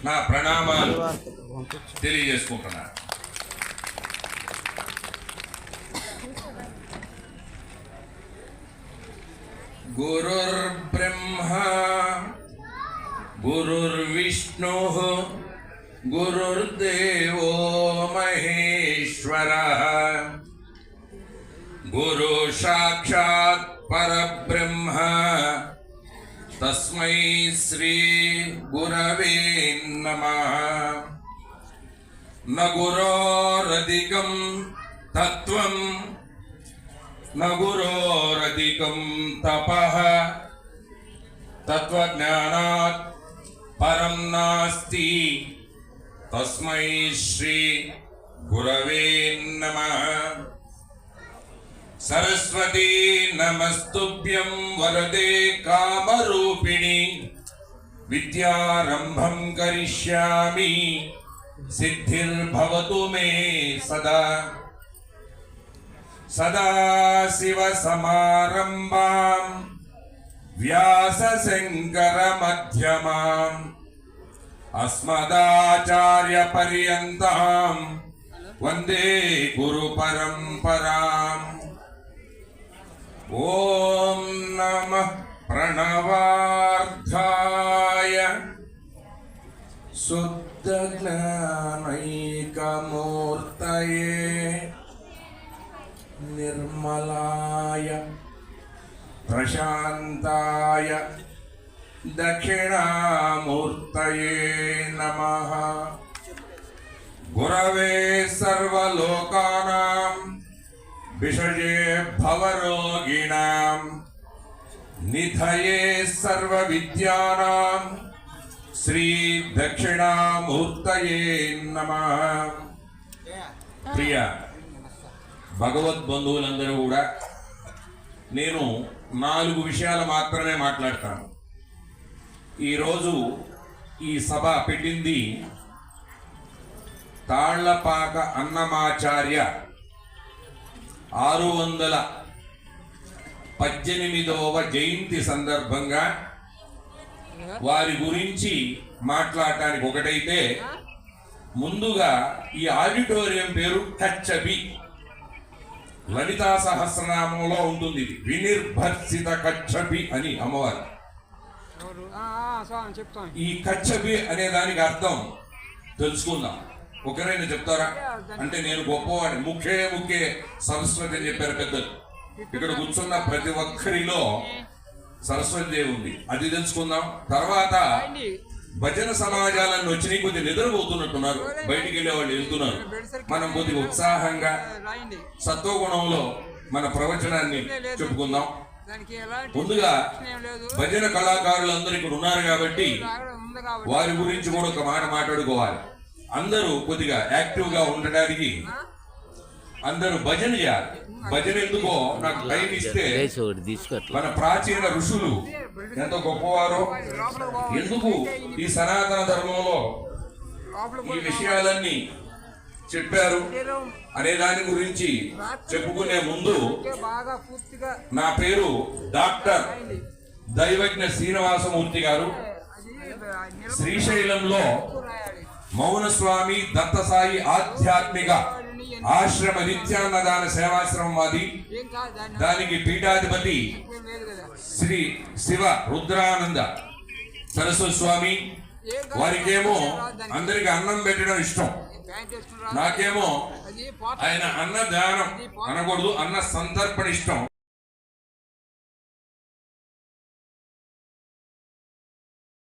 నా ప్రణామాలు తెలియజేసుకుంటున్నాను. గురుర్బ్రహ్మా గురుర్విష్ణుః గురుర్దేవో మహేశ్వరః గురు సాక్షాత్ పరబ్రహ్మ తస్మై శ్రీ గురవే నమః. న గురోరధికం తత్వం న గురోరధికం తపః తత్వజ్ఞానాత్ పరం నాస్తి తస్మై శ్రీ గురవే నమః. సరస్వతీ నమస్తుభ్యం వరదే కామరూపిణి విద్యారంభం కరిష్యామి సిద్ధిర్భవతు మే సదా. సదాశివ సమారంభాం వ్యాస శంకర మధ్యమాం అస్మదాచార్య పర్యంతం వందే గురు పరంపరాం. ఓం నమః ప్రణవార్థాయ శుద్ధ జ్ఞానైకమూర్తయే నిర్మలాయ ప్రశాంతాయ దక్షిణామూర్తయే నమః. గురవే సర్వలోకానాం విషజే భవరోగిణాం నిధయే సర్వవిద్యానాం శ్రీ దక్షిణామూర్తయే నమః. ప్రియ భగవద్బంధువులందరూ కూడా, నేను 4 విషయాలు మాత్రమే మాట్లాడతాను. ఈరోజు ఈ సభ పెట్టింది తాళ్లపాక అన్నమాచార్య 618వ జయంతి సందర్భంగా వారి గురించి మాట్లాడటానికి ఒకటైతే, ముందుగా ఈ ఆడిటోరియం పేరు కచ్చబి. లలితా సహస్రనామంలో ఉంటుంది ఇది, వినిర్భర్సిత కచ్చబి అని అమ్మవారు. ఈ కచ్చబి అనే దానికి అర్థం తెలుసుకుందాం. ఒకరైనా చెప్తారా? అంటే నేను గొప్పవాడి, ముఖ్యే సరస్వతి అని చెప్పారు పెద్దలు. ఇక్కడ కూర్చున్న ప్రతి ఒక్కరిలో సరస్వతి దేవి ఉంది, అది తెలుసుకుందాం. తర్వాత భజన సమాజాలన్నీ వచ్చినాయి, కొద్దిగా నిద్రపోతున్నట్టున్నారు, బయటికి వెళ్ళే వాళ్ళు వెళ్తున్నారు. మనం కొద్దిగా ఉత్సాహంగా సత్వగుణంలో మన ప్రవచనాన్ని చెప్పుకుందాం. ముందుగా భజన కళాకారులందరూ ఇక్కడ ఉన్నారు కాబట్టి వారి గురించి కూడా ఒక మాట మాట్లాడుకోవాలి. అందరూ కొద్దిగా యాక్టివ్ గా ఉండడానికి అందరూ భజన చేయాలి. భజన ఎందుకో నాకు టైం ఇస్తే, మన ప్రాచీన ఋషులు ఎంత గొప్పవారో, ఎందుకు ఈ సనాతన ధర్మంలో ఈ విషయాలన్నీ చెప్పారు అనే దాని గురించి చెప్పుకునే ముందు, నా పేరు డాక్టర్ దైవజ్ఞ శ్రీనివాసమూర్తి గారు. శ్రీశైలంలో మౌనస్వామి దత్తసాయి ఆధ్యాత్మిక ఆశ్రమ నిత్యాన్నదాన సేవాశ్రమం మాది. దానికి పీఠాధిపతి శ్రీ శివ రుద్రానంద సరస్వతి స్వామి. వారికేమో అందరికి అన్నం పెట్టడం ఇష్టం, నాకేమో ఆయన అన్నదానం అనకూడదు, అన్న సంతర్పణ ఇష్టం.